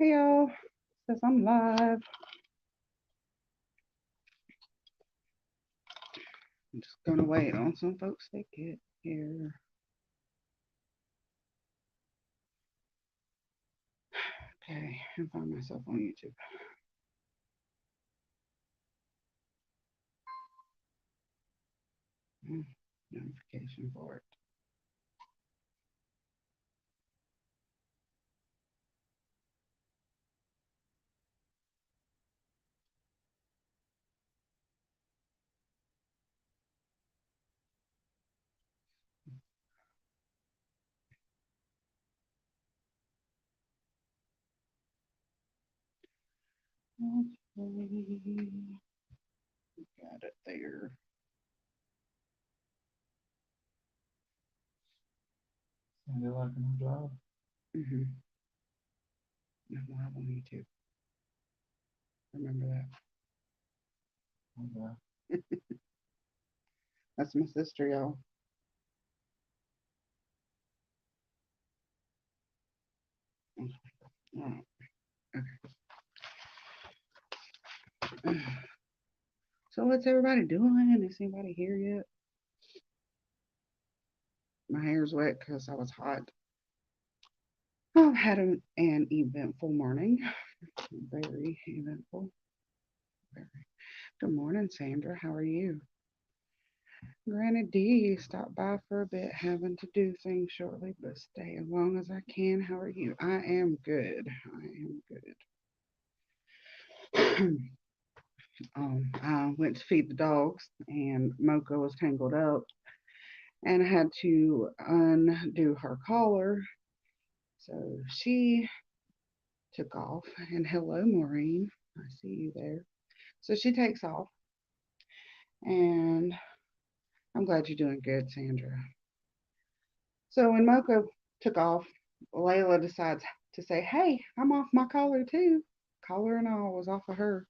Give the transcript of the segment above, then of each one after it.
Hey y'all, says I'm live. I'm just gonna wait on some folks to get here. Okay, and find myself on YouTube. Notification for it. Okay. Got it there. Sounded like a job. Mm-hmm. I'm live on YouTube. Remember Okay. that. That's my sister, y'all. All right. Okay. So what's everybody doing? Is anybody here yet? My hair's wet because I was hot. I've had an eventful morning. Very eventful. Very. Good morning, Sandra. How are you? Granny D stopped by for a bit, having to do things shortly, but stay as long as I can. How are you? I am good. I am good. I went to feed the dogs, and Mocha was tangled up, and I had to undo her collar. So she took off. And hello, Maureen. I see you there. So she takes off, and I'm glad you're doing good, Sandra. So when Mocha took off, Layla decides to say, "Hey, I'm off my collar too." Collar and all was off of her.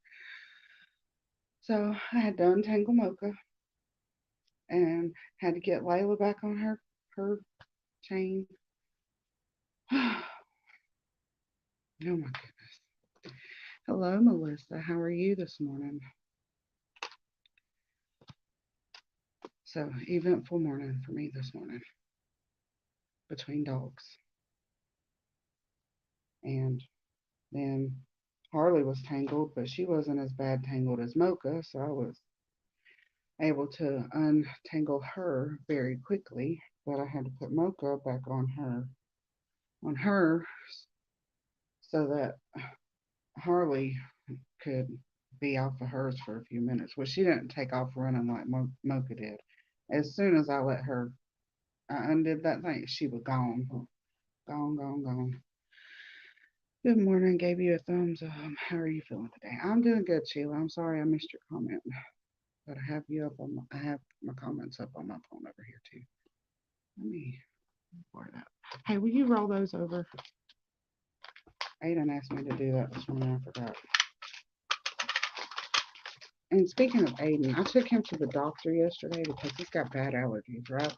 So I had to untangle Mocha and had to get Layla back on her chain. Oh my goodness. Hello, Melissa. How are you this morning? So eventful morning for me this morning between dogs. And then Harley was tangled, but she wasn't as bad tangled as Mocha, so I was able to untangle her very quickly, but I had to put Mocha back on her so that Harley could be off of hers for a few minutes. Well, she didn't take off running like Mocha did. As soon as I undid that thing, she was gone, gone, gone, gone. Good morning. Gave you a thumbs up. How are you feeling today? I'm doing good, Sheila. I'm sorry I missed your comment, but I have my comments up on my phone over here too. Let me pour that. Hey, will you roll those over? Aiden asked me to do that this morning. I forgot. And speaking of Aiden, I took him to the doctor yesterday because he's got bad allergies, right?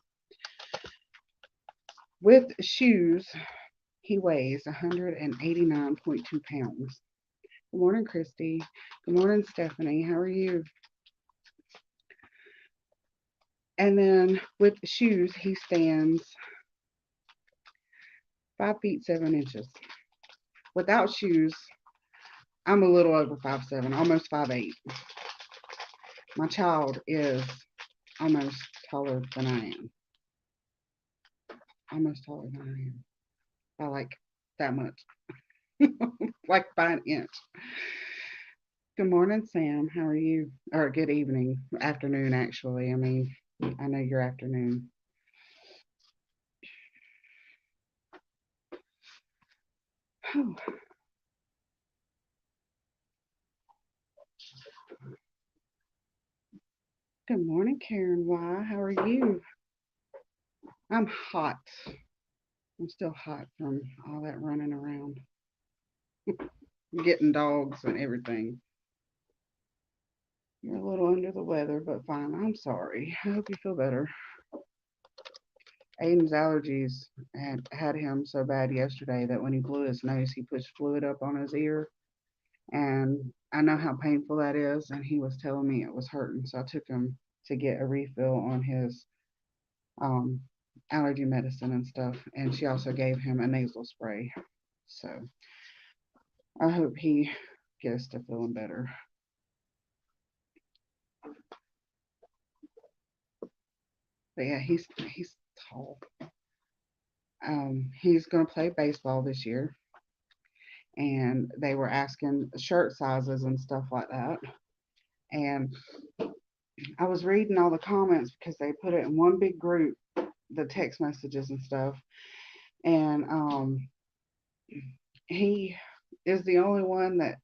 With shoes, he weighs 189.2 pounds. Good morning, Christy. Good morning, Stephanie. How are you? And then with shoes, he stands 5 feet 7 inches. Without shoes, I'm a little over 5'7", almost 5'8". My child is almost taller than I am. Almost taller than I am. By like that much. Like by an inch. Good morning, Sam. How are you? Or good evening. Afternoon, actually. I mean, I know you're afternoon. Good morning, Karen Y. How are you? I'm hot. I'm still hot from all that running around, getting dogs and everything. You're a little under the weather, but fine. I'm sorry. I hope you feel better. Aiden's allergies had him so bad yesterday that when he blew his nose, he pushed fluid up on his ear. And I know how painful that is. And he was telling me it was hurting. So I took him to get a refill on his um, allergy medicine and stuff. And she also gave him a nasal spray. So I hope he gets to feeling better. But yeah, he's tall. He's gonna play baseball this year, and they were asking shirt sizes and stuff like that. And I was reading all the comments because they put it in one big group, the text messages and stuff. And he is the only one that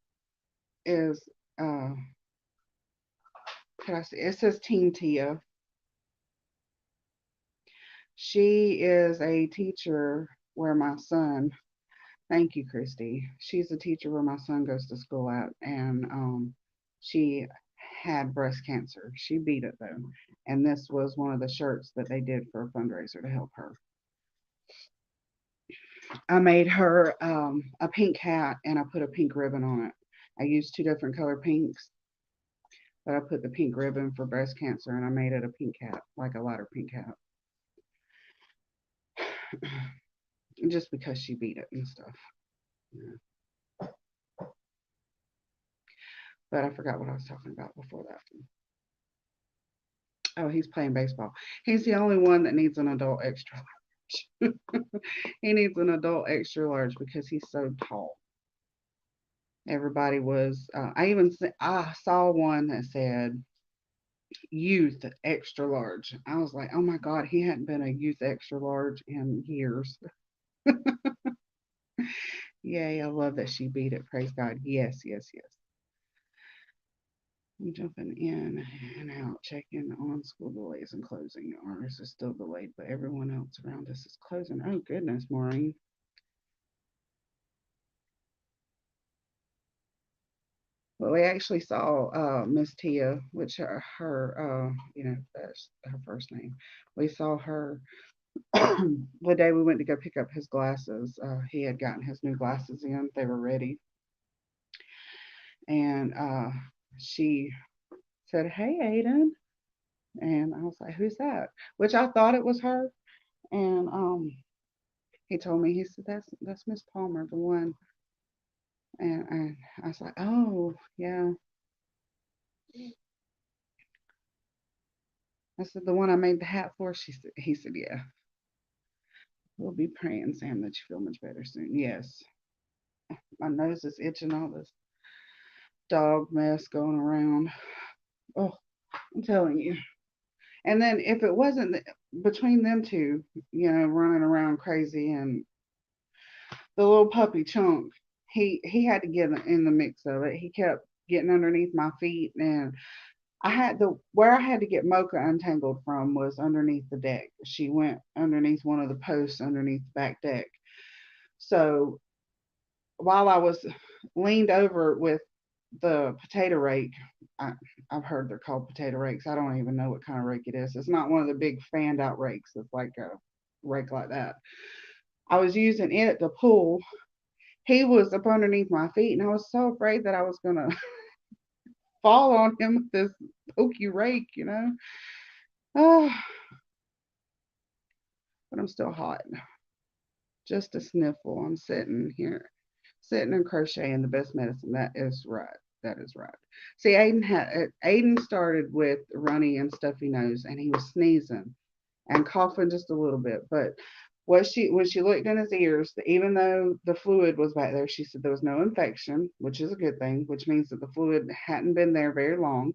is can I say it says Teen Tia. She is a teacher where my son, thank you, Christy. She's a teacher where my son goes to school at, and she had breast cancer. She beat it though, and this was one of the shirts that they did for a fundraiser to help her. I made her a pink hat and I put a pink ribbon on it. I used two different color pinks, but I put the pink ribbon for breast cancer and I made it a pink hat, like a lighter pink hat, just because she beat it and stuff. Yeah. But I forgot what I was talking about before that. Oh, he's playing baseball. He's the only one that needs an adult extra large. He needs an adult extra large because he's so tall. Everybody was. I saw one that said youth extra large. I was like, oh my god, he hadn't been a youth extra large in years. Yay! I love that she beat it. Praise God. Yes, yes, yes. I'm jumping in and out, checking on school delays and closing. Ours is still delayed, but everyone else around us is closing. Oh, goodness, Maureen. Well, we actually saw Miss Tia, which that's her first name. We saw her the day we went to go pick up his glasses. He had gotten his new glasses in, they were ready. And she said, "Hey, Aiden." And I was like, "Who's that?" Which I thought it was her. And he told me, he said, "That's Miss Palmer, the one." And I was like, "Oh, yeah." I said, "The one I made the hat for?" He said, "Yeah." We'll be praying, Sam, that you feel much better soon. Yes. My nose is itching, all this dog mess going around. Oh, I'm telling you. And then if it wasn't between them two, running around crazy and the little puppy Chunk, he had to get in the mix of it. He kept getting underneath my feet, and where I had to get Mocha untangled from was underneath the deck. She went underneath one of the posts underneath the back deck. So while I was leaned over with the potato rake, I, I've heard they're called potato rakes. I don't even know what kind of rake it is. It's not one of the big fanned out rakes. It's like a rake like that. I was using it to pull. He was up underneath my feet, and I was so afraid that I was gonna fall on him with this pokey rake. Oh, but I'm still hot. Just a sniffle. I'm sitting here, sitting and crocheting the best medicine. That is right. That is right. See, Aiden started with runny and stuffy nose, and he was sneezing and coughing just a little bit. But when she looked in his ears, even though the fluid was back there, she said there was no infection, which is a good thing, which means that the fluid hadn't been there very long.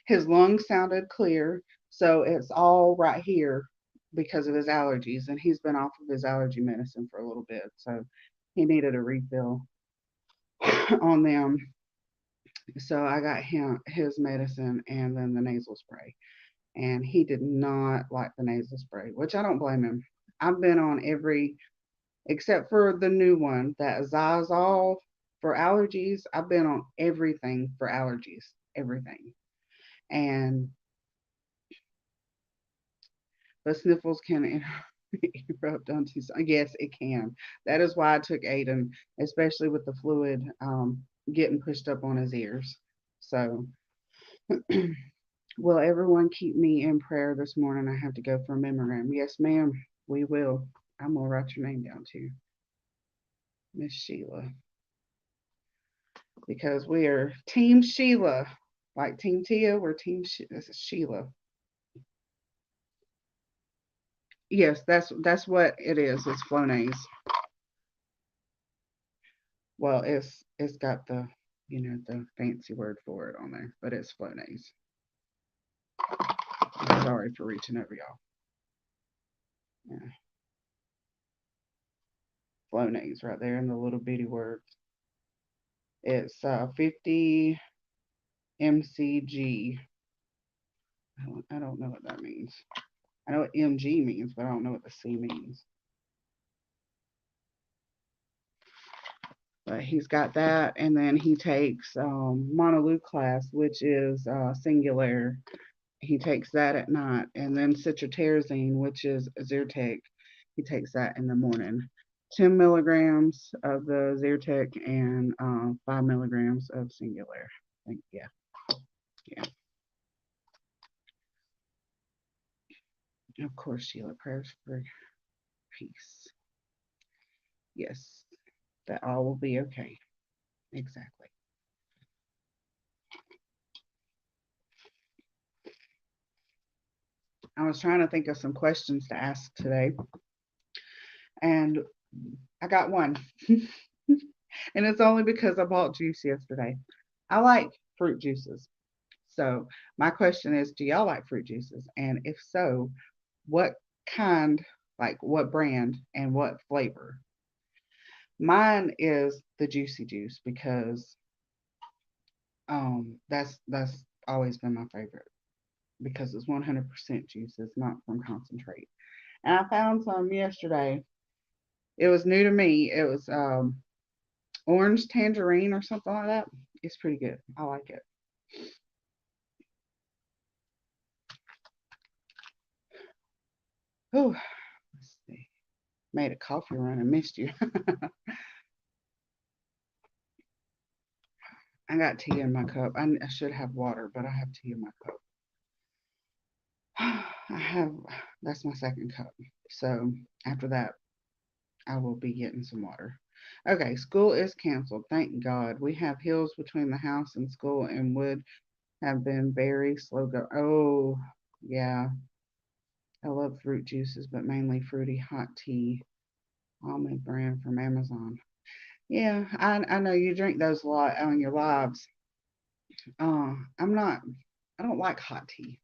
His lungs sounded clear, so it's all right here because of his allergies, and he's been off of his allergy medicine for a little bit, so he needed a refill on them. So I got him his medicine and then the nasal spray, and he did not like the nasal spray, which I don't blame him. I've been on every except for the new one, that Zazol for allergies. I've been on everything for allergies, everything. And but sniffles can erupt onto. Yes, it can. That is why I took Aiden, especially with the fluid getting pushed up on his ears. So, will everyone keep me in prayer this morning? I have to go for a mammogram. Yes, ma'am. We will. I'm gonna write your name down too, Miss Sheila, because we are Team Sheila, like Team Tia. We're Team this is Sheila. Yes, that's what it is. It's Flonase. Well, it's got the the fancy word for it on there, but it's Flonase. I'm sorry for reaching over y'all. Yeah, Flonase right there in the little bitty words. It's 50 mcg. I don't know what that means. I know what mg means, but I don't know what the c means. But he's got that, and then he takes Monolute class, which is singular. He takes that at night, and then citrotyrosine, which is Zyrtec. He takes that in the morning. 10 milligrams of the Zyrtec and 5 milligrams of singular. I think, yeah, yeah. Of course, Sheila, prayers for peace. Yes, that all will be okay. Exactly. I was trying to think of some questions to ask today, and I got one. And it's only because I bought juice yesterday. I like fruit juices. So, my question is, do y'all like fruit juices? And if so, what kind, like what brand and what flavor? Mine is the juicy juice because that's always been my favorite because it's 100% juice. It's not from concentrate. And I found some yesterday. It was new to me. It was orange tangerine or something like that. It's pretty good. I like it. Oh, let's see. Made a coffee run and missed you. I got tea in my cup. I should have water, but I have tea in my cup. I have, that's my second cup. So after that, I will be getting some water. Okay, school is canceled. Thank God. We have hills between the house and school and would have been very slow go. Oh, yeah. I love fruit juices, but mainly fruity hot tea. Almond brand from Amazon. Yeah, I know you drink those a lot on your lives. I'm not. I don't like hot tea.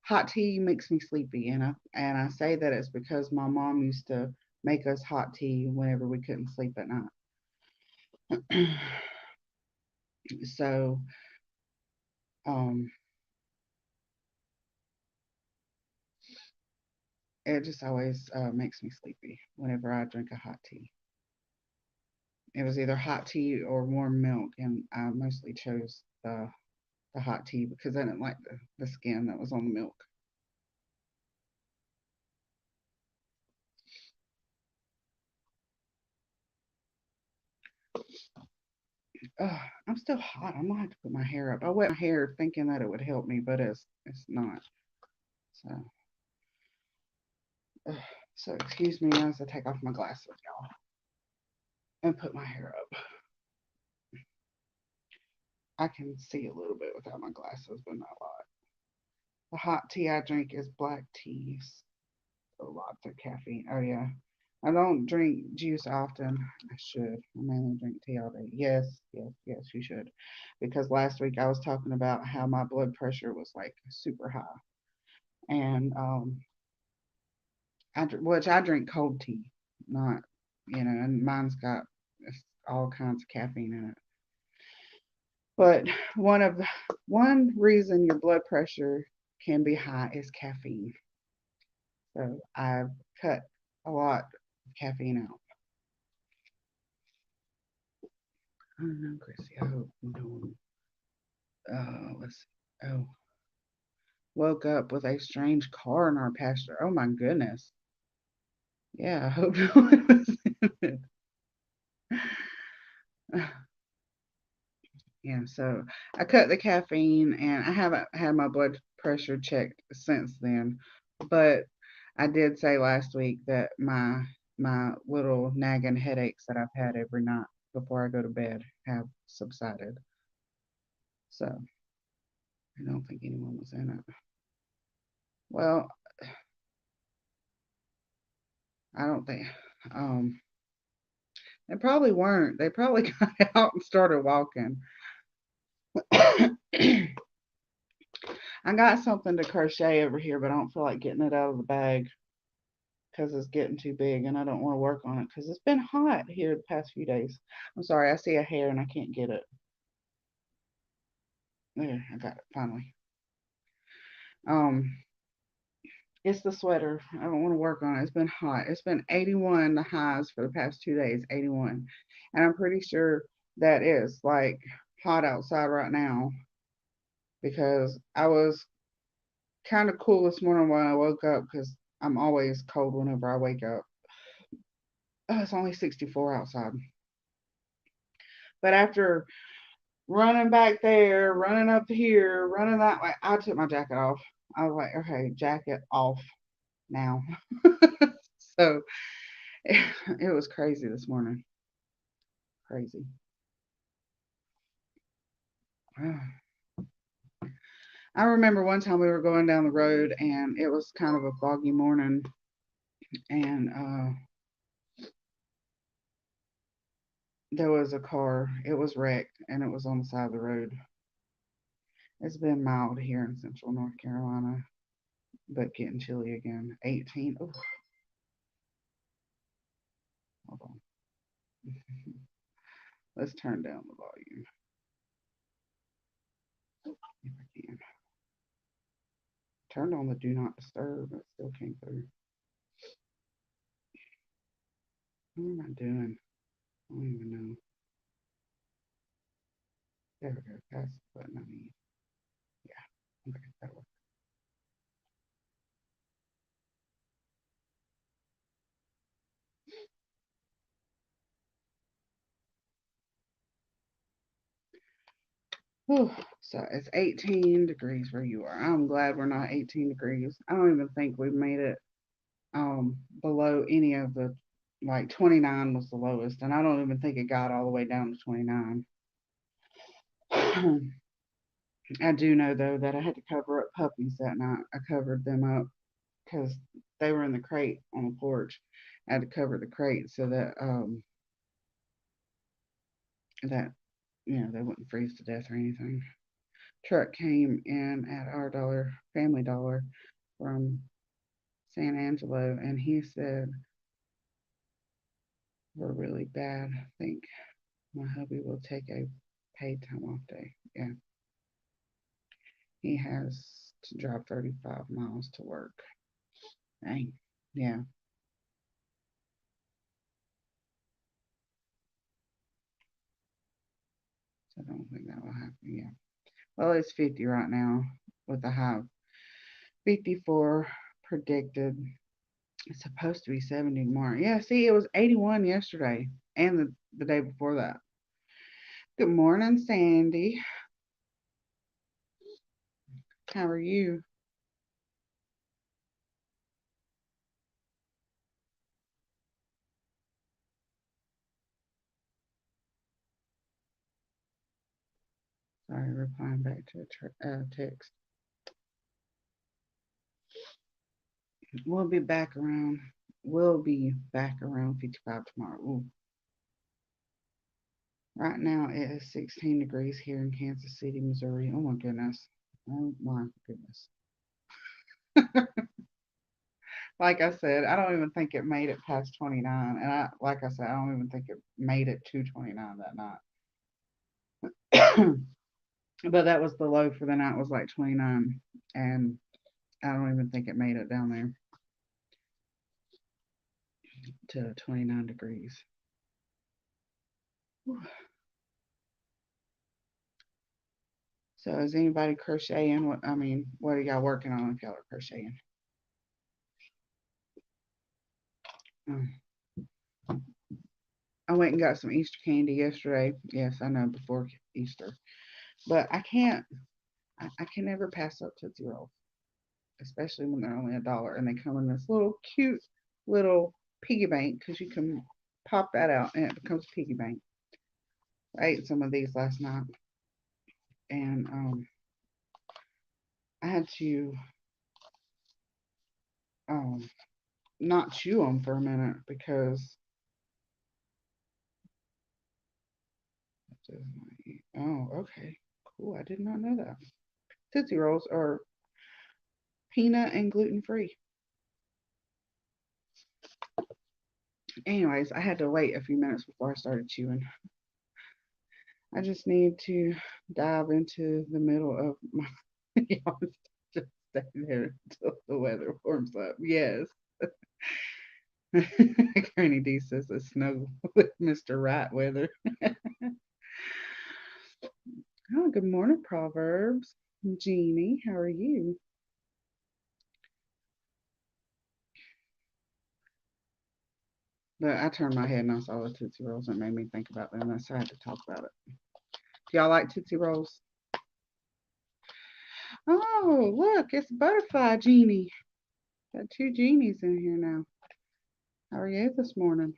Hot tea makes me sleepy, and I say that it's because my mom used to make us hot tea whenever we couldn't sleep at night. So, um, it just always makes me sleepy whenever I drink a hot tea. It was either hot tea or warm milk, and I mostly chose the hot tea because I didn't like the skin that was on the milk. Ugh, I'm still hot. I'm gonna have to put my hair up. I wet my hair thinking that it would help me, but it's not. So, ugh. So excuse me as I take off my glasses, y'all, and put my hair up. I can see a little bit without my glasses, but not a lot. The hot tea I drink is black teas. Lots of caffeine. Oh yeah. I don't drink juice often. I should. I mainly drink tea all day. Yes, yes, yes, you should. Because last week I was talking about how my blood pressure was like super high. And which I drink cold tea, not and mine's got all kinds of caffeine in it. But one reason your blood pressure can be high is caffeine. So I've cut a lot of caffeine out. I don't know, Chrissy. I hope I'm doing. Let's see. Oh, woke up with a strange car in our pasture. Oh my goodness. Yeah, I hope no one was in it. Yeah, so I cut the caffeine and I haven't had my blood pressure checked since then. But I did say last week that my little nagging headaches that I've had every night before I go to bed have subsided. So I don't think anyone was in it. Well, I don't think they probably weren't. They probably got out and started walking. I got something to crochet over here, but I don't feel like getting it out of the bag because it's getting too big and I don't want to work on it because it's been hot here the past few days. I'm sorry, I see a hair and I can't get it. There, I got it finally. Um, it's the sweater. I don't want to work on it. It's been hot. It's been 81 the highs for the past 2 days, 81. And I'm pretty sure that is like hot outside right now because I was kind of cool this morning when I woke up because I'm always cold whenever I wake up. Oh, it's only 64 outside. But after running back there, running up here, running that way, I took my jacket off. I was like, okay, jacket off now. So it was crazy this morning. Crazy. I remember one time we were going down the road and it was kind of a foggy morning and there was a car. It was wrecked and it was on the side of the road. It's been mild here in central North Carolina, but getting chilly again. 18. Oh, hold on. Let's turn down the volume if I can. Turned on the do not disturb, but still came through. What am I doing? I don't even know. There we go. That's the button I need. Yeah. Okay, that'll work. Whew. So it's 18 degrees where you are. I'm glad we're not 18 degrees. I don't even think we've made it below any of the, like 29 was the lowest, and I don't even think it got all the way down to 29. I do know though that I had to cover up puppies that night. I covered them up because they were in the crate on the porch. I had to cover the crate so that that they wouldn't freeze to death or anything. Truck came in at our Family Dollar from San Angelo, and he said we're really bad. I think my hubby will take a paid time off day. Yeah, he has to drive 35 miles to work. Dang. Yeah. So I don't think that will happen. Yeah. Well, it's 50 right now with the high 54 predicted. It's supposed to be 70 tomorrow. Yeah, see, it was 81 yesterday and the day before that. Good morning, Sandy. How are you? Sorry, replying back to a text. We'll be back around. We'll be back around 55 tomorrow. Ooh. Right now it is 16 degrees here in Kansas City, Missouri. Oh my goodness. Oh my goodness. Like I said, I don't even think it made it past 29. And like I said, I don't even think it made it to 29 that night. But that was the low for the night was like 29. And I don't even think it made it down there to 29 degrees. So is anybody crocheting? What are y'all working on if y'all are crocheting? Mm. I went and got some Easter candy yesterday. Yes, I know before Easter, but I can never pass up Tootsie Rolls, especially when they're only $1 and they come in this little cute little piggy bank because you can pop that out and it becomes a piggy bank. I ate some of these last night and I had to um, not chew them for a minute because oh, okay, cool. I did not know that. Tootsie Rolls are peanut and gluten free. Anyways, I had to wait a few minutes before I started chewing. I just need to dive into the middle of my yard. Just stay there until the weather warms up. Yes. Granny D says it's snow with Mr. Right weather. Oh, good morning, Proverbs. Jeannie, how are you? But I turned my head and I saw the Tootsie Rolls and it made me think about them. That's why I had to talk about it. Do y'all like Tootsie Rolls? Oh, look, it's Butterfly Jeannie. Got two Jeannies in here now. How are you this morning?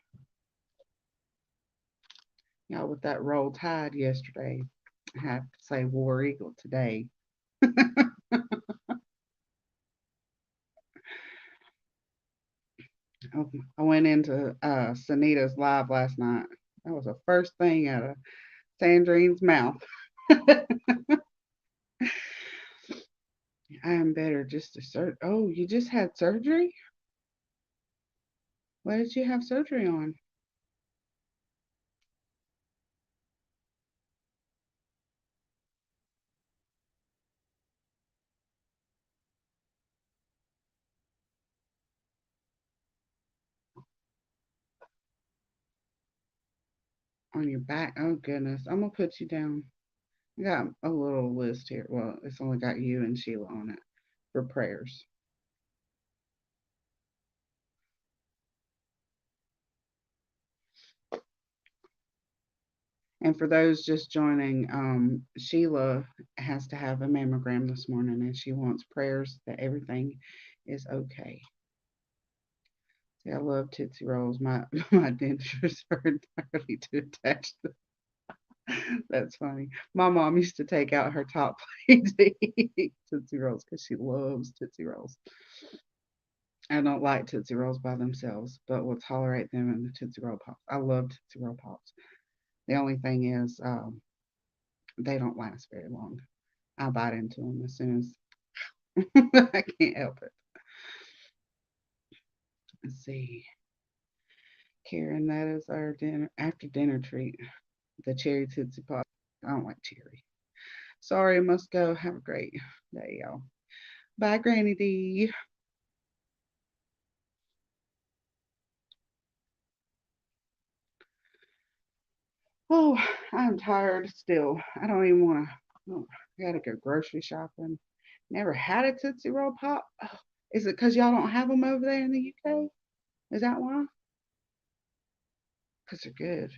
Y'all, with that roll tide yesterday, I have to say War Eagle today. I went into Sanita's live last night. That was the first thing out of Sandrine's mouth. I am better just to search. Oh, you just had surgery? What did you have surgery on? On your back? Oh, goodness. I'm going to put you down. I got a little list here. Well, it's only got you and Sheila on it for prayers. And for those just joining, Sheila has to have a mammogram this morning and she wants prayers that everything is okay. See, I love Tootsie Rolls. My my dentures are entirely too attached. That's funny. My mom used to take out her top plate to eat Tootsie Rolls because she loves Tootsie Rolls. I don't like Tootsie Rolls by themselves, but will tolerate them in the Tootsie Roll Pops. I love Tootsie Roll Pops. The only thing is, they don't last very long. I bite into them as soon as I can't help it. Let's see. Karen, that is our dinner after dinner treat. The cherry Tootsie Pop. I don't like cherry. Sorry, I must go. Have a great day, y'all. Bye, Granny D. Oh, I'm tired still. I don't even want to. Oh, I gotta go grocery shopping. Never had a Tootsie Roll Pop. Oh, is it because y'all don't have them over there in the UK? Is that why? Because they're good.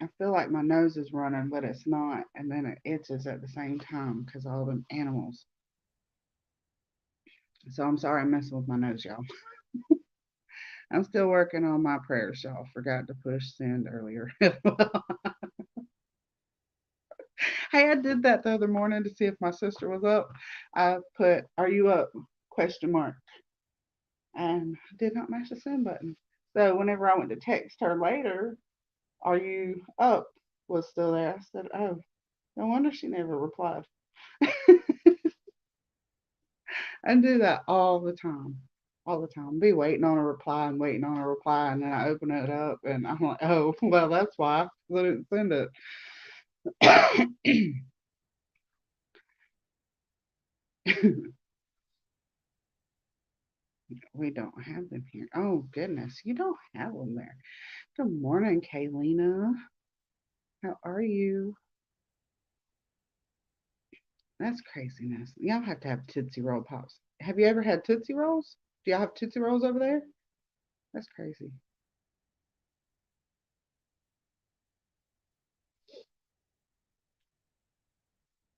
I feel like my nose is running, but it's not. And then it itches at the same time because all them animals. So I'm sorry I'm messing with my nose, y'all. I'm still working on my prayers, y'all. Forgot to push send earlier. Hey, I did that the other morning to see if my sister was up. I put, "Are you up?" question mark, and did not mash the send button. So whenever I went to text her later, "Are you up?" was still there. I said, "Oh, no wonder she never replied." I do that all the time. All the time. Be waiting on a reply and waiting on a reply, and then I open it up and I'm like, oh, well, that's why I didn't send it. We don't have them here. Oh goodness, you don't have them there. Good morning, Kaylina. How are you? That's craziness. Y'all have to have Tootsie Roll Pops. Have you ever had Tootsie Rolls? Do y'all have Tootsie Rolls over there? That's crazy.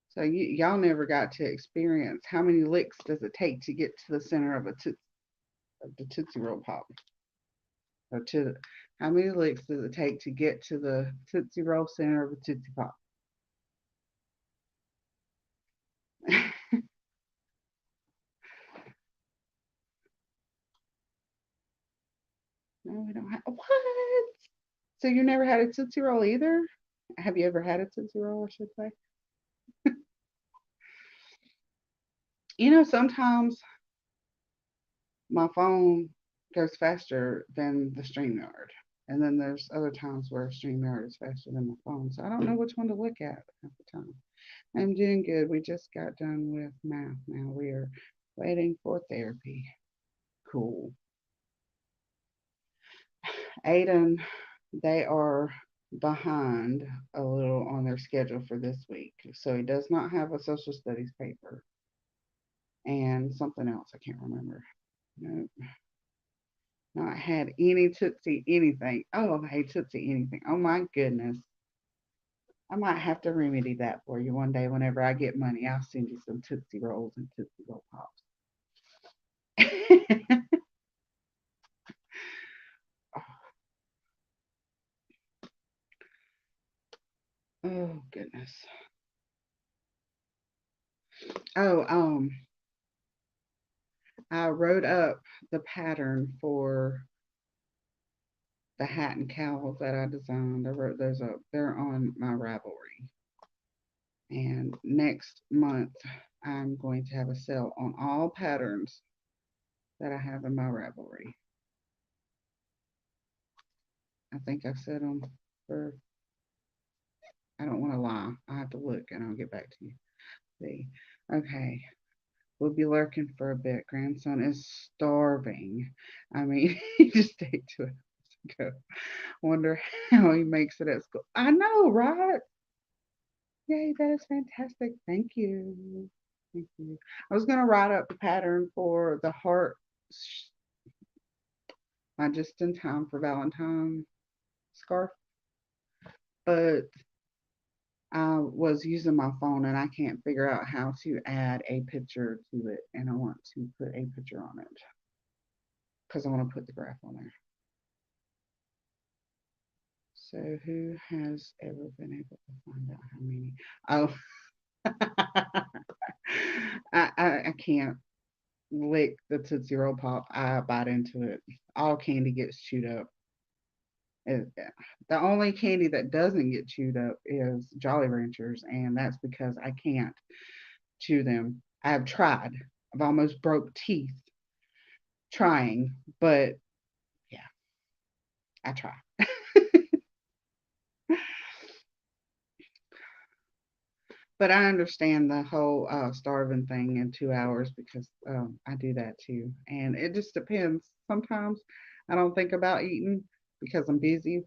So y'all never got to experience how many licks does it take to get to the center of the Tootsie Roll Pop, or how many licks does it take to get to the Tootsie Roll center of a Tootsie Pop? No, we don't have what? So you never had a Tootsie Roll either? Have you ever had a Tootsie Roll, I should say? Sometimes my phone goes faster than the StreamYard. And then there's other times where StreamYard is faster than my phone. So I don't know which one to look at the time. I'm doing good. We just got done with math. Now we are waiting for therapy. Cool. Aiden, they are behind a little on their schedule for this week. So he does not have a social studies paper and something else. I can't remember. No, not had any Tootsie anything. Oh, hey, Tootsie anything. Oh my goodness. I might have to remedy that for you one day whenever I get money. I'll send you some Tootsie Rolls and Tootsie Roll Pops. Oh goodness. Oh, I wrote up the pattern for the hat and cowl that I designed. I wrote those up. They're on my Ravelry. And next month, I'm going to have a sale on all patterns that I have in my Ravelry. I think I've said them for, I don't want to lie. I have to look and I'll get back to you. See. Okay. We'll be lurking for a bit. Grandson is starving. I mean, he just ate 2 hours ago. Wonder how he makes it at school. I know, right? Yay, that is fantastic. Thank you. Thank you. I was going to write up the pattern for the heart, my just in time for Valentine scarf, but I was using my phone and I can't figure out how to add a picture to it. And I want to put a picture on it because I want to put the graph on there. So who has ever been able to find out how many? Oh, I can't lick the Tootsie Roll Pop. I bite into it. All candy gets chewed up. The only candy that doesn't get chewed up is Jolly Ranchers, and that's because I can't chew them. I've tried. I've almost broke teeth trying, but yeah, I try. But I understand the whole starving thing in 2 hours because I do that too. And it just depends. Sometimes I don't think about eating because I'm busy.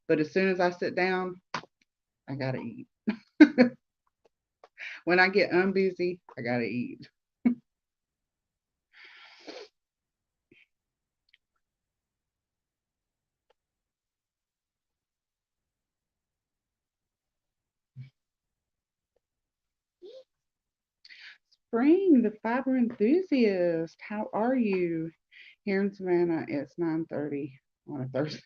But as soon as I sit down, I got to eat. When I get unbusy, I got to eat. Spring, the fiber enthusiast. How are you? Here in Savannah, it's 9:30 on a Thursday.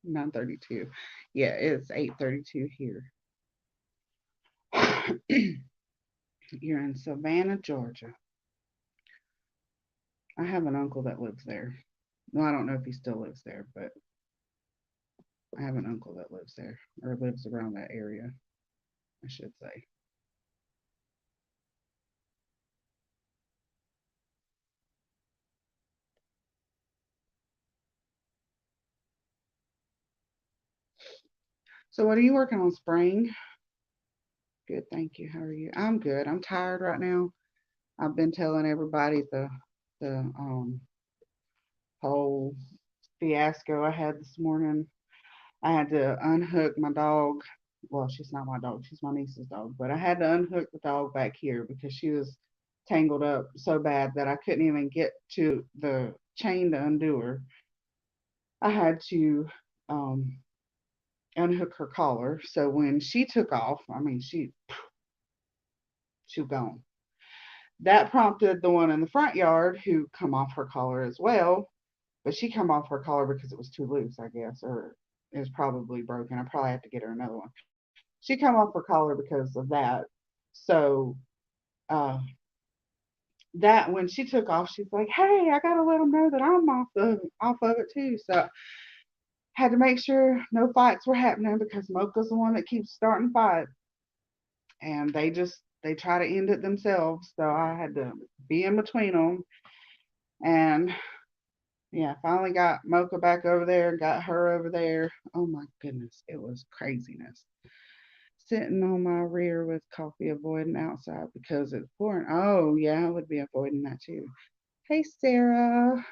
9:32. Yeah, it's 8:32 here. You're in Savannah, Georgia. I have an uncle that lives there. Well, I don't know if he still lives there, but I have an uncle that lives there or lives around that area, I should say. So, what are you working on, Spring? Good, thank you. How are you? I'm good. I'm tired right now. I've been telling everybody the whole fiasco I had this morning. I had to unhook my dog. Well, she's not my dog, she's my niece's dog, but I had to unhook the dog back here because she was tangled up so bad that I couldn't even get to the chain to undo her. I had to um, unhook her collar. So when she took off, I mean, she was gone. That prompted the one in the front yard who come off her collar as well, but she come off her collar because it was too loose, I guess, or it was probably broken. I probably have to get her another one. She come off her collar because of that. So uh, that when she took off, she's like, "Hey, I gotta let them know that I'm off of it too." So had to make sure no fights were happening because Mocha's the one that keeps starting fights, and they try to end it themselves. So I had to be in between them, and yeah, finally got Mocha back over there, got her over there. Oh my goodness, it was craziness. Sitting on my rear with coffee, avoiding outside because it's pouring. Oh yeah, I would be avoiding that too. Hey Sarah,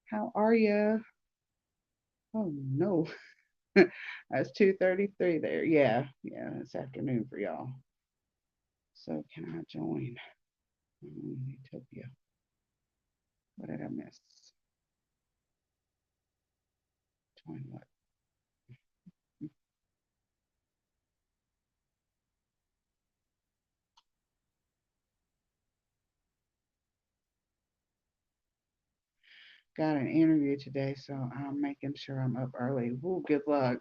how are you? Oh no, that's 2:33 there. Yeah, yeah, it's afternoon for y'all. So can I join? Utopia. What did I miss? Join what? Got an interview today, so I'm making sure I'm up early. Woo, good luck.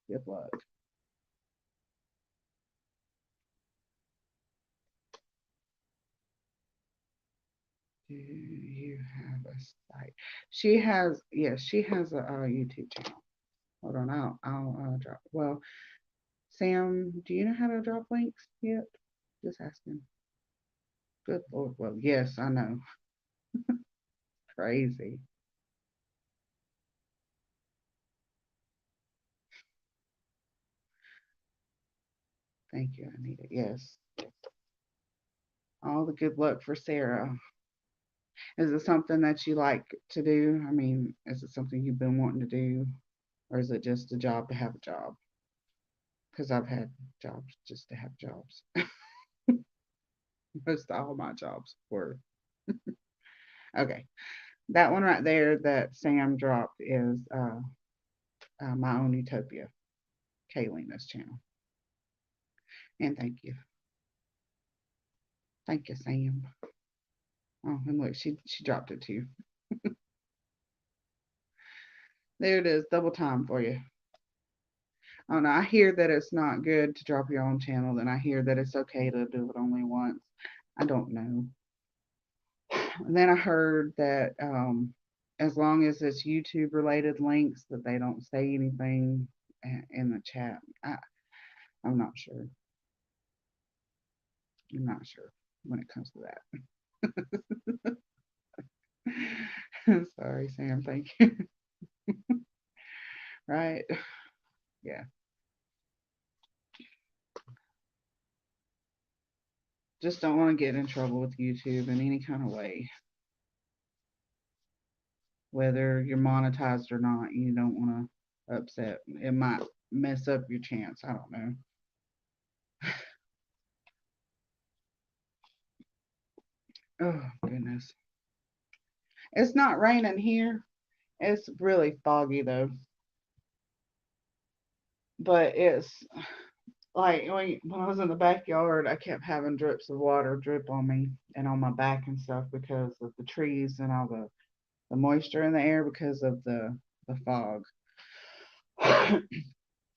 Good luck. Do you have a site? She has, yes, she has a YouTube channel. Hold on, I'll drop. Well, Sam, do you know how to drop links yet? Just asking. Good Lord. Well, yes, I know. Crazy. Thank you, Anita. Yes. All the good luck for Sarah. Is it something that you like to do? I mean, is it something you've been wanting to do? Or is it just a job to have a job? Because I've had jobs just to have jobs. Most all my jobs were. Okay. That one right there that Sam dropped is My Own Utopia, Kaylina's channel. And thank you. Thank you, Sam. Oh, and look, she dropped it too. There it is, double time for you. Oh no, I hear that it's not good to drop your own channel, and I hear that it's okay to do it only once. I don't know. And then I heard that as long as it's YouTube related links, that they don't say anything in the chat. I'm not sure. I'm not sure when it comes to that. Sorry, Sam. Thank you. Right? Yeah. Just don't want to get in trouble with YouTube in any kind of way. Whether you're monetized or not, you don't want to upset. It might mess up your chance. I don't know. Oh, goodness. It's not raining here. It's really foggy though. But it's like when I was in the backyard, I kept having drips of water drip on me and on my back and stuff because of the trees and all the moisture in the air because of the fog. And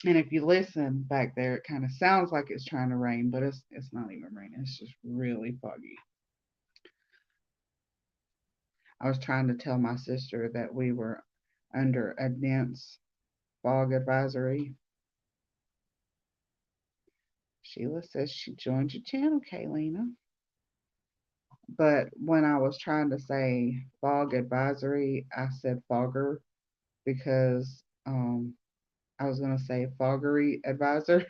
if you listen back there, it kind of sounds like it's trying to rain, but it's not even raining. It's just really foggy. I was trying to tell my sister that we were under a dense fog advisory. Sheila says she joined your channel, Kaylina. But when I was trying to say fog advisory, I said fogger because I was going to say foggery advisor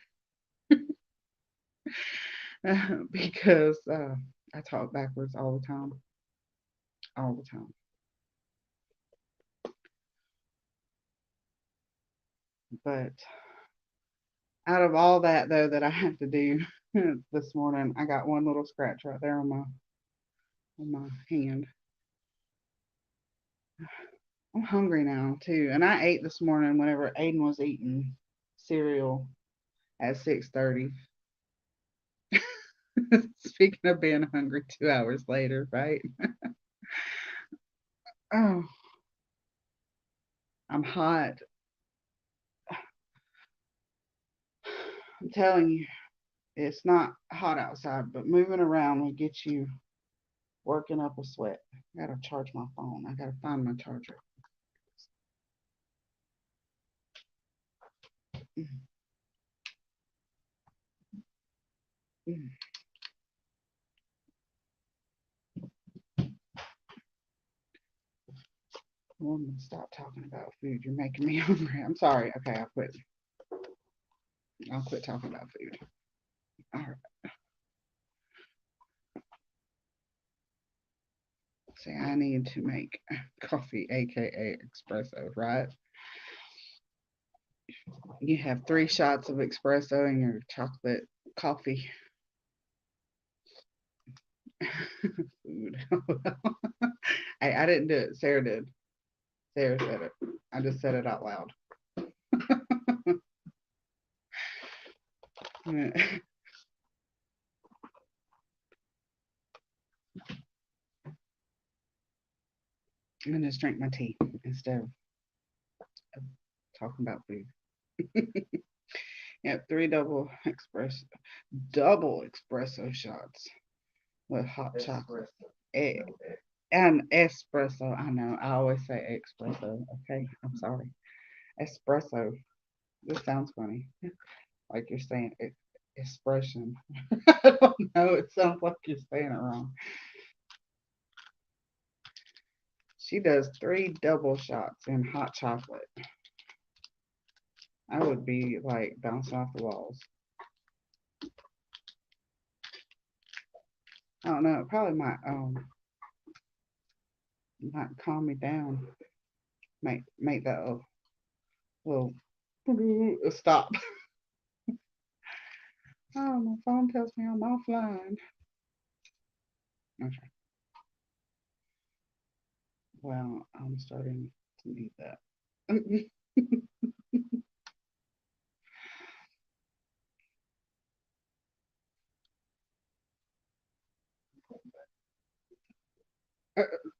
because I talk backwards all the time. All the time. But out of all that though that I have to do this morning, I got one little scratch right there on my hand. I'm hungry now too, and I ate this morning whenever Aiden was eating cereal at 6:30. Speaking of being hungry 2 hours later, right? Oh, I'm hot. I'm telling you, it's not hot outside, but moving around will get you working up a sweat. I gotta charge my phone. I gotta find my charger. Woman, stop talking about food. You're making me hungry. I'm sorry. Okay, I'll quit. I'll quit talking about food. All right. See, I need to make coffee, aka espresso, right? You have 3 shots of espresso in your chocolate coffee. Food. I didn't do it. Sarah did. Sarah said it. I just said it out loud. I'm gonna just drink my tea instead of talking about food. Yep, 3 double espresso shots with hot chocolate. Eh, and espresso. I know. I always say espresso. Okay, I'm sorry. Espresso. This sounds funny. Like you're saying expression. I don't know. It sounds like you're saying it wrong. She does 3 double shots in hot chocolate. I would be like bouncing off the walls. I don't know. It probably might calm me down. Make that a little stop. Oh, my phone tells me I'm offline. Okay. Well, I'm starting to need that.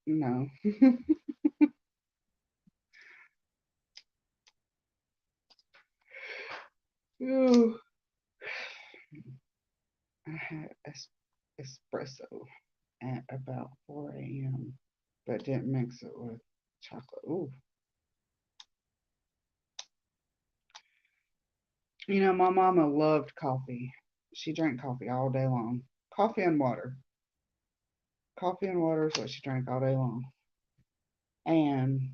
No. Ooh, I had espresso at about 4 a.m., but didn't mix it with chocolate. Ooh. You know, my mama loved coffee. She drank coffee all day long. Coffee and water. Coffee and water is what she drank all day long. And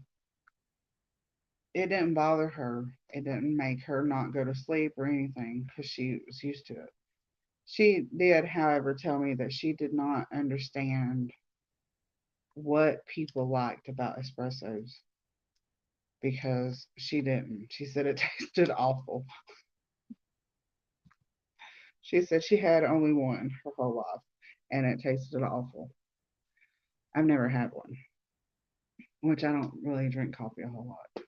it didn't bother her. It didn't make her not go to sleep or anything because she was used to it. She did, however, tell me that she did not understand what people liked about espressos because she didn't. She said it tasted awful. She said she had only one her whole life and it tasted awful. I've never had one, which I don't really drink coffee a whole lot.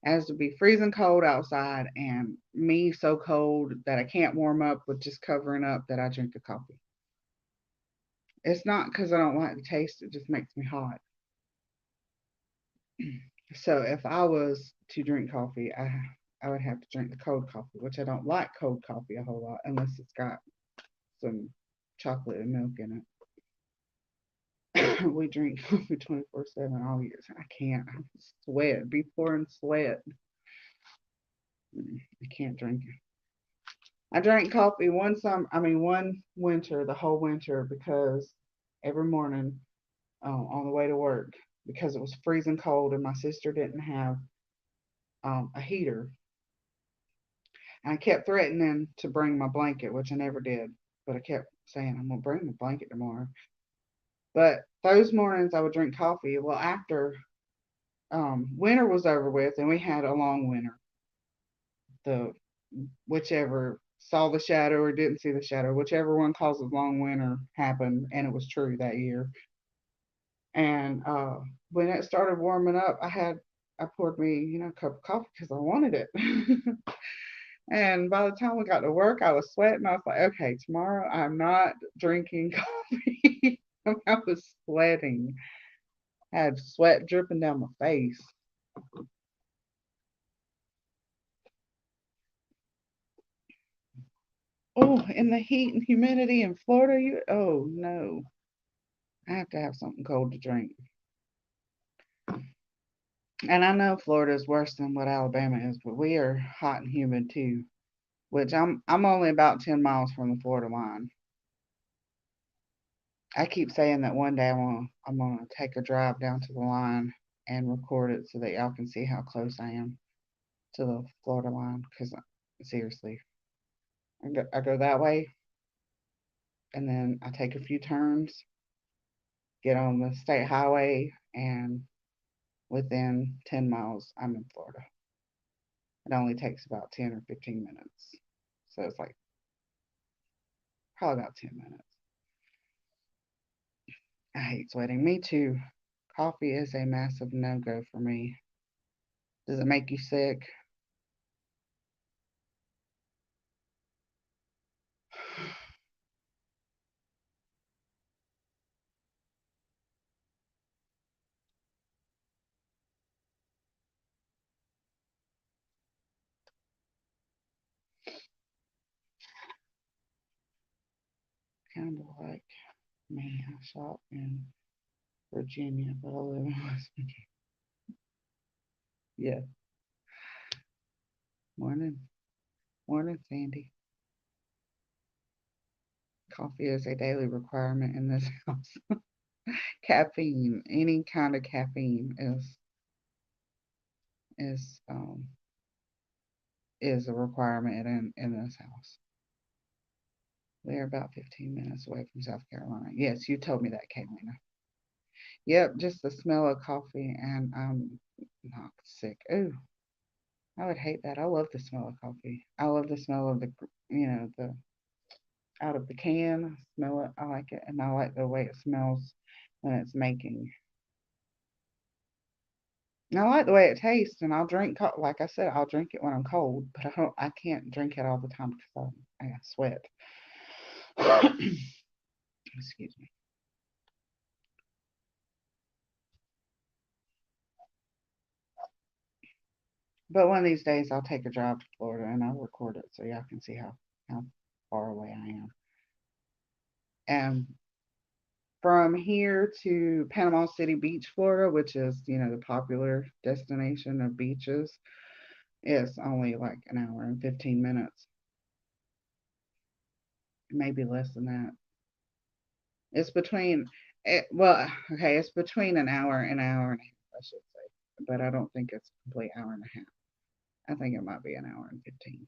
As to be freezing cold outside and me so cold that I can't warm up with just covering up that I drink the coffee. It's not because I don't like the taste, it just makes me hot. So if I was to drink coffee, I would have to drink the cold coffee, which I don't like cold coffee a whole lot unless it's got some chocolate and milk in it. We drink coffee 24/7 all year. I can't. I sweat, be pouring sweat. I can't drink it. I drank coffee one winter, the whole winter, because every morning on the way to work, because it was freezing cold and my sister didn't have a heater. And I kept threatening to bring my blanket, which I never did, but I kept saying, I'm going to bring the blanket tomorrow. But those mornings I would drink coffee. Well, after winter was over with and we had a long winter, the whichever saw the shadow or didn't see the shadow, whichever one causes long winter happened, and it was true that year. And when it started warming up, I poured me, a cup of coffee because I wanted it. And by the time we got to work, I was sweating. I was like, okay, tomorrow I'm not drinking coffee. I was sweating. I had sweat dripping down my face. Oh, and the heat and humidity in Florida, oh no. I have to have something cold to drink. And I know Florida is worse than what Alabama is, but we are hot and humid too. Which I'm only about 10 miles from the Florida line. I keep saying that one day I'm gonna take a drive down to the line and record it so that y'all can see how close I am to the Florida line. Because seriously, I go that way, and then I take a few turns, get on the state highway, and within 10 miles I'm in Florida. It only takes about 10 or 15 minutes, so it's like probably about 10 minutes. I hate sweating. Me too. Coffee is a massive no go for me. Does it make you sick? Kind of like me. I shop in Virginia, but I live in West Virginia. Yeah. Morning. Morning, Sandy. Coffee is a daily requirement in this house. Caffeine, any kind of caffeine is um is a requirement in this house. We're about 15 minutes away from South Carolina. Yes, you told me that, Kaylin. Yep, just the smell of coffee and I'm not sick. Ooh, I would hate that. I love the smell of coffee. I love the smell of the out of the can. Smell it. I like it, and I like the way it smells when it's making. And I like the way it tastes, and I'll drink. Like I said, I'll drink it when I'm cold, but I don't. I can't drink it all the time because I sweat. Excuse me. But one of these days, I'll take a drive to Florida and I'll record it so y'all can see how far away I am. And from here to Panama City Beach, Florida, which is, the popular destination of beaches, it's only like an hour and 15 minutes, maybe less than that. It's between, well, okay, it's between an hour and a half, I should say. But I don't think it's a complete hour and a half. I think it might be an hour and 15.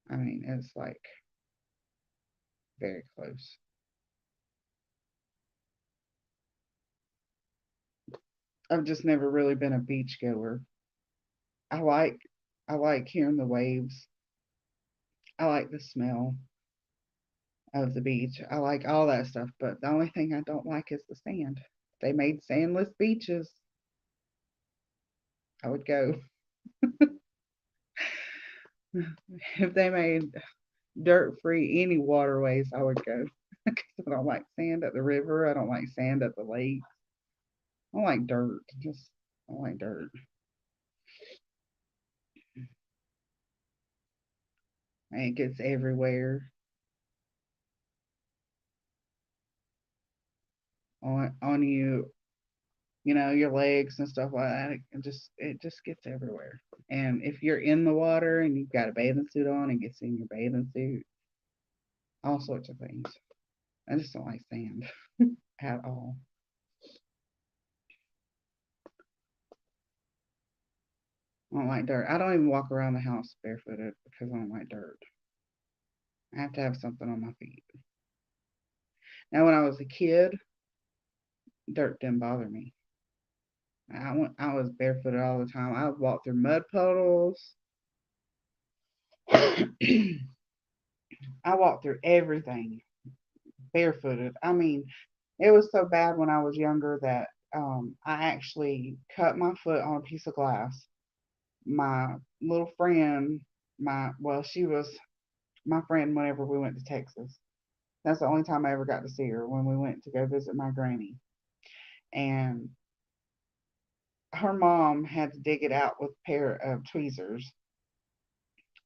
I mean, it's like very close. I've just never really been a beach goer. I like I like hearing the waves. I like the smell of the beach. I like all that stuff, but the only thing I don't like is the sand. If they made sandless beaches, I would go. If they made dirt-free any waterways, I would go. Because I don't like sand at the river. I don't like sand at the lake. I don't like dirt. Just I don't like dirt. And it gets everywhere on you, your legs and stuff like that. It just gets everywhere. And if you're in the water and you've got a bathing suit on, it gets in your bathing suit, all sorts of things. I just don't like sand at all. I don't like dirt. I don't even walk around the house barefooted because I don't like dirt. I have to have something on my feet. Now, when I was a kid, dirt didn't bother me. I was barefooted all the time. I walked through mud puddles. I walked through everything barefooted. I mean, it was so bad when I was younger that I actually cut my foot on a piece of glass. My little friend, she was my friend whenever we went to Texas. That's the only time I ever got to see her when we went to go visit my granny. And her mom had to dig it out with a pair of tweezers,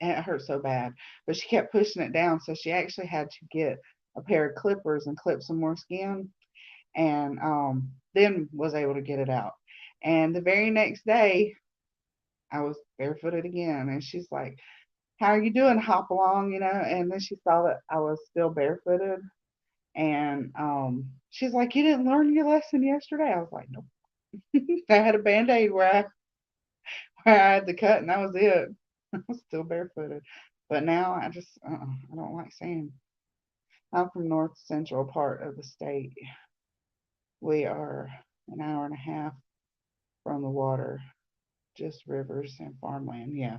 and it hurt so bad. But she kept pushing it down, so she actually had to get a pair of clippers and clip some more skin, and then was able to get it out. And the very next day, I was barefooted again, and she's like, "How are you doing? Hop along, you know?" And then she saw that I was still barefooted, and she's like, "You didn't learn your lesson yesterday." I was like, "Nope." I had a band-aid where I had the cut, and that was it. I was still barefooted. But now I don't like sand. I'm from north central part of the state. We are an hour and a half from the water, just rivers and farmland. Yeah,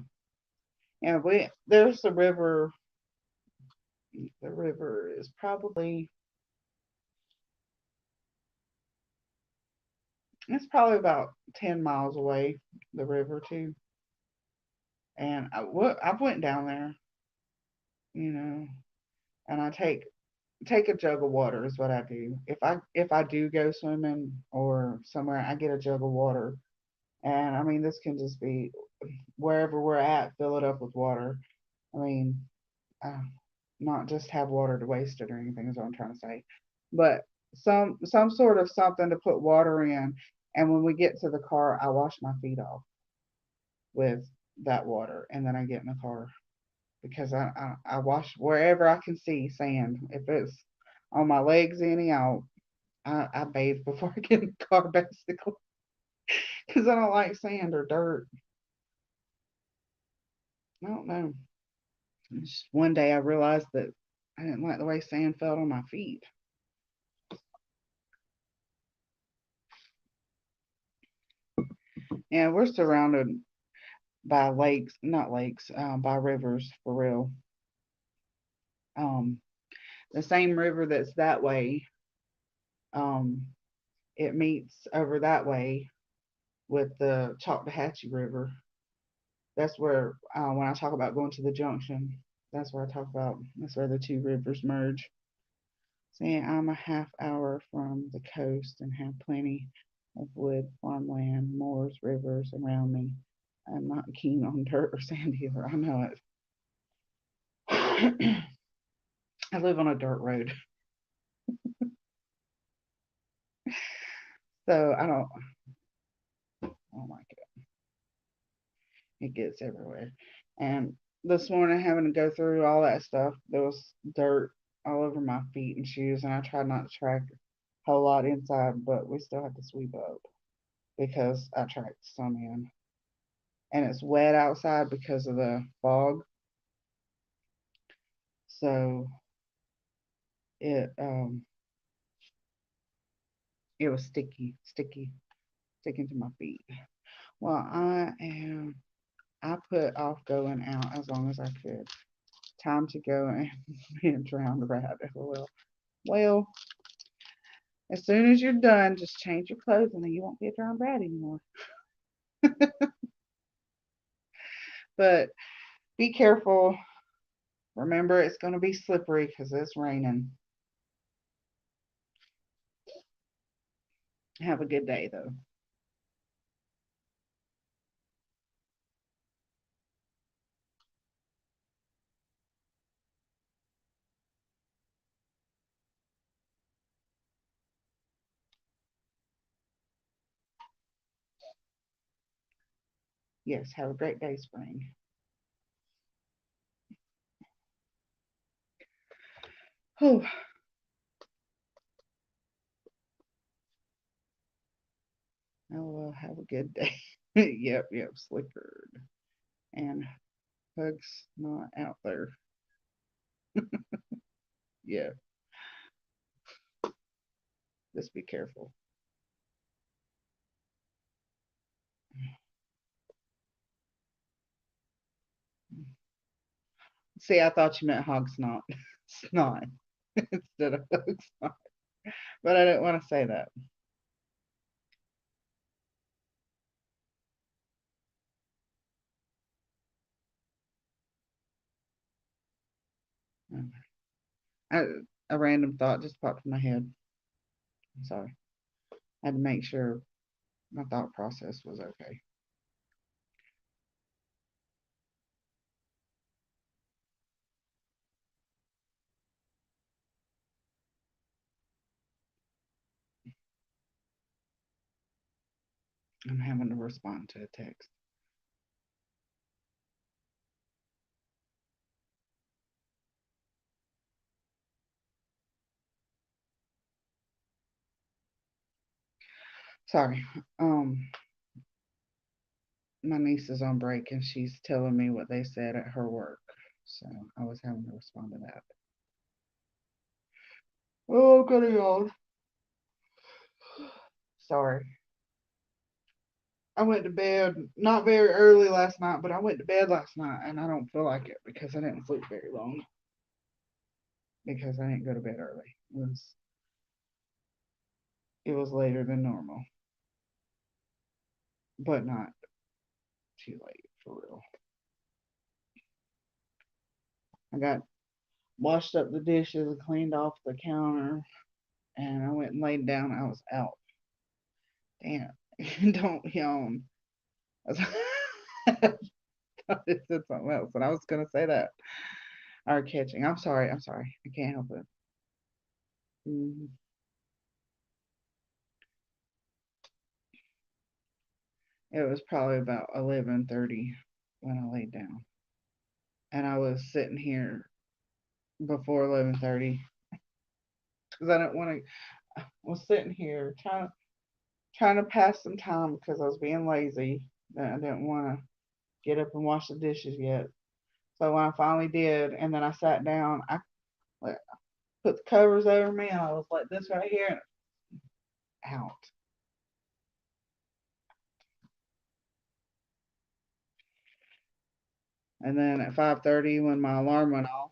yeah. There's the river. The river is probably it's probably about 10 miles away. The river too, and I went down there, you know, and I take a jug of water is what I do. If I do go swimming or somewhere, I get a jug of water. And I mean, this can just be wherever we're at, fill it up with water. I mean, uh, not just have water to waste it or anything is what I'm trying to say, but some sort of something to put water in. And when we get to the car, I wash my feet off with that water, and then I get in the car because I wash wherever I can see sand. If it's on my legs, I bathe before I get in the car basically because I don't like sand or dirt. I don't know. Just one day I realized that I didn't like the way sand felt on my feet. Yeah, we're surrounded by lakes, not lakes, by rivers for real. Um, the same river that's that way, um, it meets over that way with the Chalktahatchee River. That's where, when I talk about going to the junction, that's where I talk about, that's where the two rivers merge. See, I'm a half hour from the coast and have plenty of wood, farmland, moors, rivers around me. I'm not keen on dirt or sand either. I know it. I live on a dirt road, so I don't like it. It gets everywhere. And this morning, having to go through all that stuff, there was dirt all over my feet and shoes, and I tried not to track a whole lot inside, but we still had to sweep up because I tracked some in. And it's wet outside because of the fog, so it it was sticking to my feet. Well, I put off going out as long as I could. Time to go and be a drowned rat. Well, as soon as you're done, just change your clothes and then you won't be a drowned rat anymore. But be careful. Remember, it's going to be slippery because it's raining. Have a good day, though. Yes, have a great day, Spring. Oh, well, have a good day. Yep, slickered. And hugs not out there. Yeah, just be careful. See, I thought you meant hog snot. Snot instead of hog snot. But I didn't want to say that. I, a random thought just popped in my head. I'm sorry. I had to make sure my thought process was okay. I'm having to respond to a text. Sorry. Um, my niece is on break and she's telling me what they said at her work. So I was having to respond to that. Oh, I'm gonna yawn. Sorry. I went to bed not very early last night, but I went to bed last night and I don't feel like it because I didn't sleep very long because I didn't go to bed early. It was later than normal, but not too late for real. I got washed up the dishes and cleaned off the counter and I went and laid down. I was out. Damn. Don't yawn. I thought it said something else, and I was gonna say that. Or catching. I'm sorry. I'm sorry. I can't help it. Mhm. It was probably about 11:30 when I laid down, and I was sitting here before 11:30 because I didn't want to. I was sitting here trying to pass some time because I was being lazy. I didn't want to get up and wash the dishes yet. So when I finally did, and then I sat down, I like, put the covers over me, and I was like this right here, and out. And then at 5:30, when my alarm went off,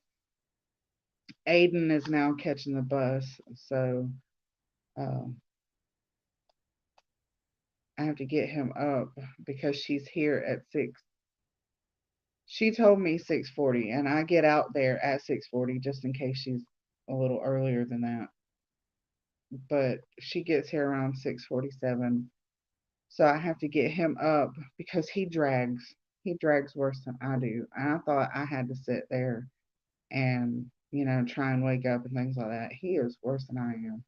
Aiden is now catching the bus, so um, I have to get him up because she's here at 6. She told me 6:40, and I get out there at 6:40 just in case she's a little earlier than that. But she gets here around 6:47, so I have to get him up because he drags. He drags worse than I do, and I thought I had to sit there and try and wake up and things like that. He is worse than I am.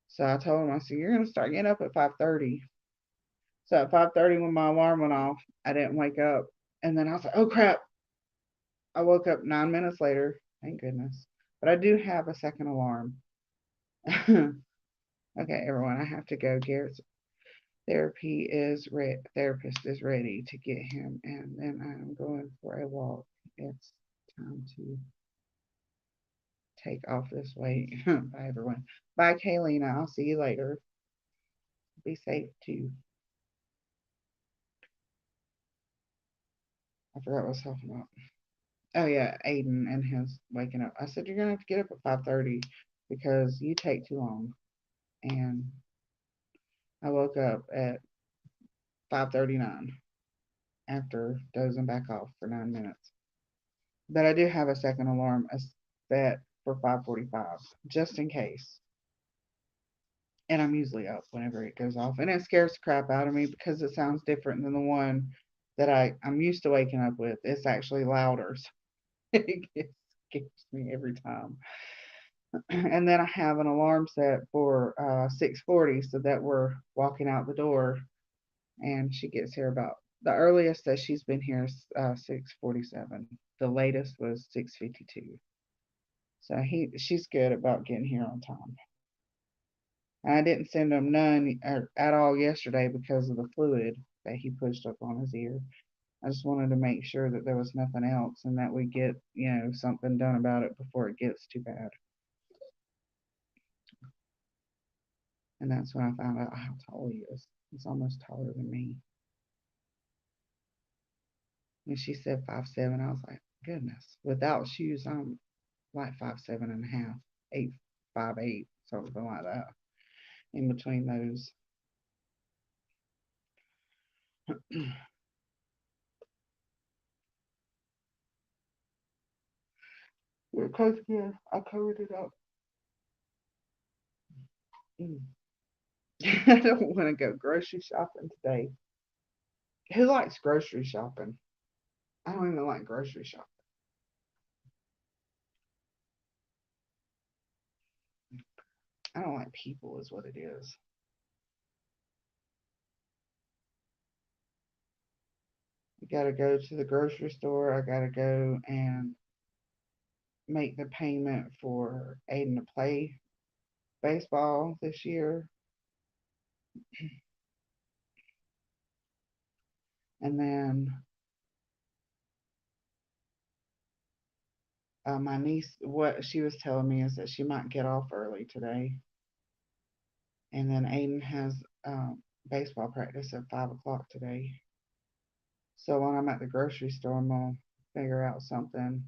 So I told him, I said, you're gonna start getting up at 5:30. So at 5:30 when my alarm went off, I didn't wake up. And then I was like, oh crap. I woke up 9 minutes later. Thank goodness. But I do have a second alarm. Okay, everyone, I have to go. Garrett's therapist is ready to get him, and then I'm going for a walk. It's time to take off this weight. Bye everyone. Bye Kaylin. I'll see you later. Be safe too. I forgot what I was talking about. Oh yeah, Aiden and his waking up. I said you're gonna have to get up at 5:30 because you take too long. And I woke up at 5:39 after dozing back off for 9 minutes. But I do have a second alarm set for 5:45 just in case. And I'm usually up whenever it goes off, and it scares the crap out of me because it sounds different than the one that I'm used to waking up with. It's actually louder. So it scares me every time. And then I have an alarm set for 6:40 so that we're walking out the door, and she gets here about the earliest that she's been here is 6:47. The latest was 6:52. So she's good about getting here on time. And I didn't send him none at all yesterday because of the fluid that he pushed up on his ear. I just wanted to make sure that there was nothing else and that we get something done about it before it gets too bad. And that's when I found out how tall he is. He's almost taller than me. And she said 5'7". I was like, Goodness. Without shoes, I'm like 5'7.5", 8'5'8", something like that. In between those. Because yeah, I covered it up. Mm. I don't want to go grocery shopping today. Who likes grocery shopping? I don't even like grocery shopping. I don't like people, is what it is. I gotta go to the grocery store. I gotta go and make the payment for Aiden to play baseball this year. And then my niece, what she was telling me is that she might get off early today. And then Aiden has baseball practice at 5 o'clock today. So when I'm at the grocery store, I'm gonna figure out something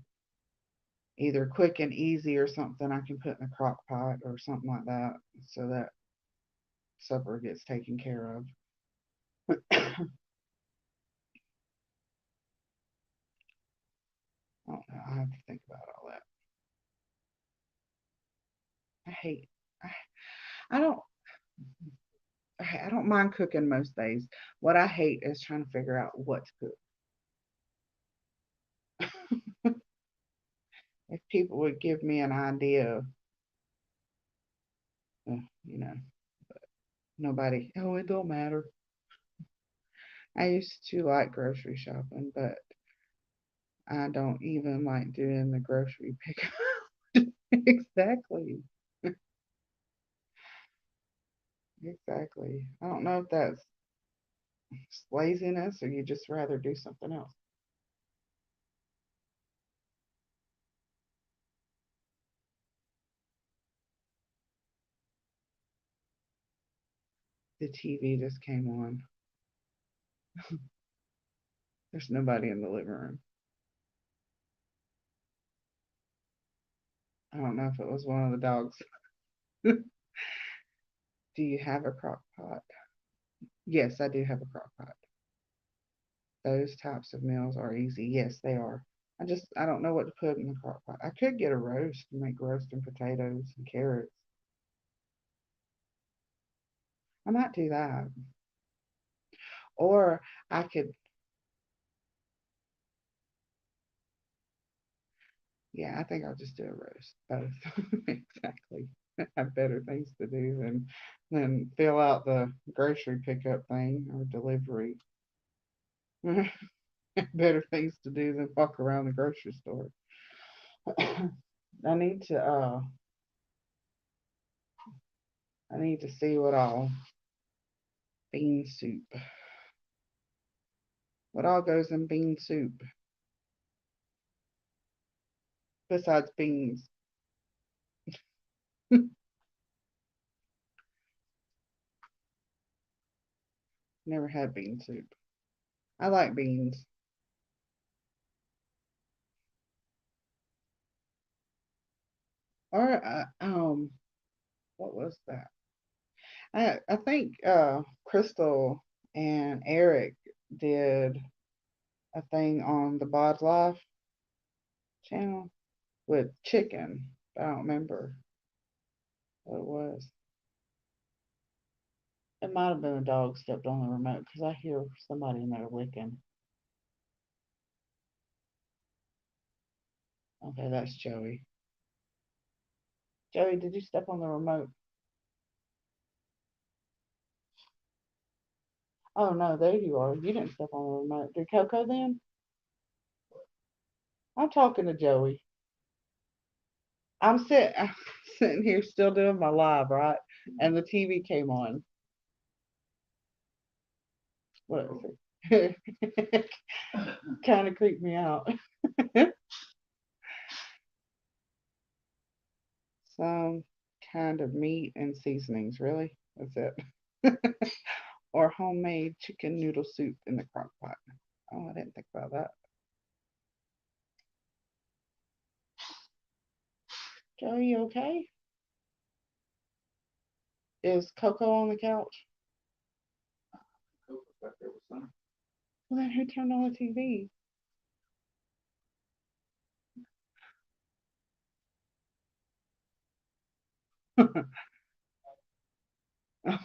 either quick and easy or something I can put in the crock pot or something like that so that supper gets taken care of. I don't know. I have to think about all that. I hate. I, I don't. I don't mind cooking most days. What I hate is trying to figure out what to cook. If people would give me an idea, you know, nobody. Oh, it don't matter. I used to like grocery shopping, but I don't even like doing the grocery pickup. Exactly. Exactly. I don't know if that's laziness or you just rather do something else. The TV just came on. There's nobody in the living room. I don't know if it was one of the dogs. Do you have a crock pot? Yes, I do have a crock pot. Those types of meals are easy. Yes, they are. I don't know what to put in the crock pot. I could get a roast and make roasting potatoes and carrots. I might do that. Or I could, yeah, I think I'll just do a roast. Both. Exactly. I have better things to do than fill out the grocery pickup thing or delivery. Better things to do than walk around the grocery store. I need to I need to see what all bean soup. What all goes in bean soup besides beans? Never had bean soup. I like beans. Or what was that? I think Crystal and Eric did a thing on the Bod Life channel with chicken. I don't remember what it was. It might have been a dog stepped on the remote because I hear somebody in there licking. Okay, that's Joey. Joey, did you step on the remote? Oh no, there you are. You didn't step on the remote. Did Coco then? I'm talking to Joey. I'm sitting here still doing my live, right? And the TV came on. What is it? Kind of creeped me out. Some kind of meat and seasonings, really? That's it. Or homemade chicken noodle soup in the crock pot. Oh, I didn't think about that. Joey, you okay? Is Coco on the couch? Coco's back there with Sonny. Well, then who turned on the TV?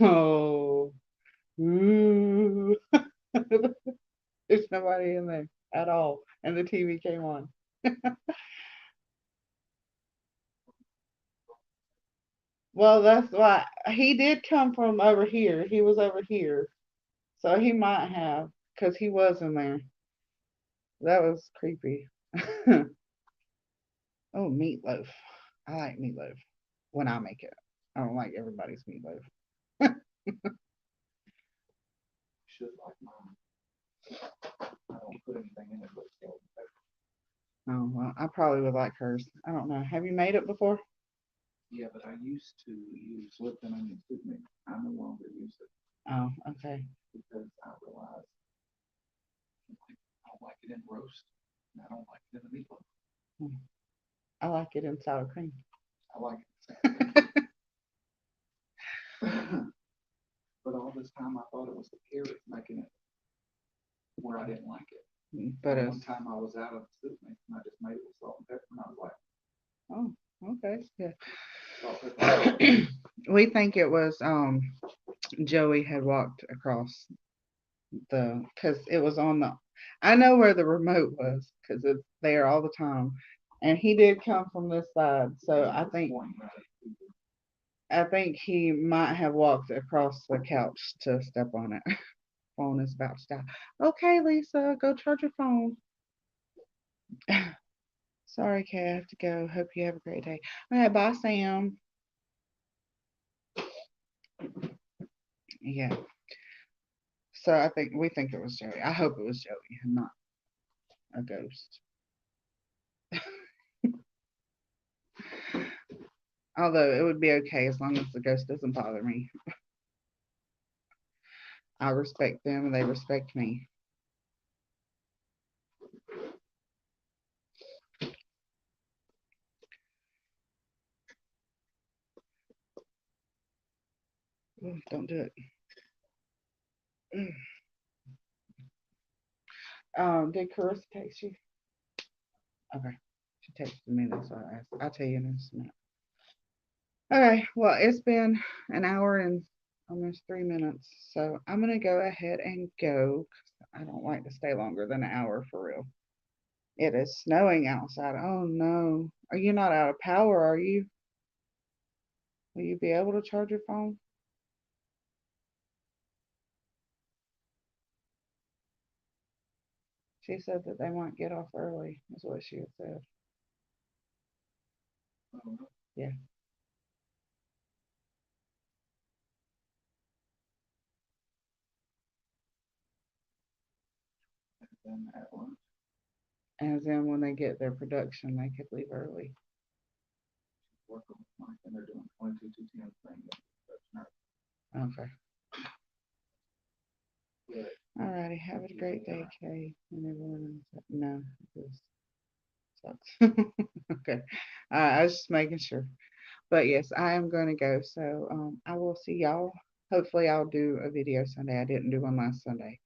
Oh, ooh. There's nobody in there at all, and the TV came on. Well, that's why he did come from over here. He was over here, so he might have, because he was in there. That was creepy. Oh, meatloaf. I like meatloaf when I make it. I don't like everybody's meatloaf. Should like mine. I don't put anything in it but salt and pepper. Oh, well, I probably would like hers. I don't know. Have you made it before? Yeah, but I used to use Lipton onion soup mix. I no longer use it Oh, okay. because I realized I don't like it in roast and I don't like it in the meatloaf. Hmm. I like it in sour cream. I like it. But all this time I thought it was the carrots making it where I didn't like it. But And it's, one time I was out of the soup mix and I just made it with salt and pepper and I was like, oh, okay. Yeah. salt, pepper. We think it was Joey had walked across because it was on the, I know where the remote was because it's there all the time, and he did come from this side, so I think he might have walked across the couch to step on it. Phone is about to die. Okay, Lisa, go charge your phone. Sorry, Kay, I have to go. Hope you have a great day. All right, bye, Sam. Yeah. So we think it was Joey. I hope it was Joey and not a ghost. Although it would be okay as long as the ghost doesn't bother me. I respect them and they respect me. Ooh, don't do it. Did Carissa text you? Okay. She texted me, that's why I asked. I'll tell you in just a minute. Okay, well, it's been an hour and almost 3 minutes, so I'm gonna go ahead and go 'cause I don't like to stay longer than an hour for real. It is snowing outside. Oh no. Are you not out of power, are you? Will you be able to charge your phone? She said that they might get off early, is what she had said. Yeah. Then at lunch, As in when they get their production, they could leave early. working with Mike and they're doing 22 210 thing. That's not Okay. good. Alrighty. Have a great day, Kay. And everyone else. No, this sucks. Okay. I was just making sure. But yes, I am going to go. So I will see y'all. Hopefully, I'll do a video Sunday. I didn't do one last Sunday.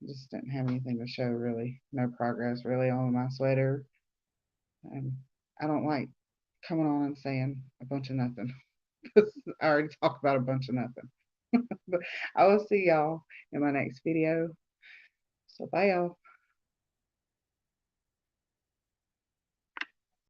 Just didn't have anything to show really. No progress really on my sweater. And I don't like coming on and saying a bunch of nothing. I already talked about a bunch of nothing. But I will see y'all in my next video. So bye y'all.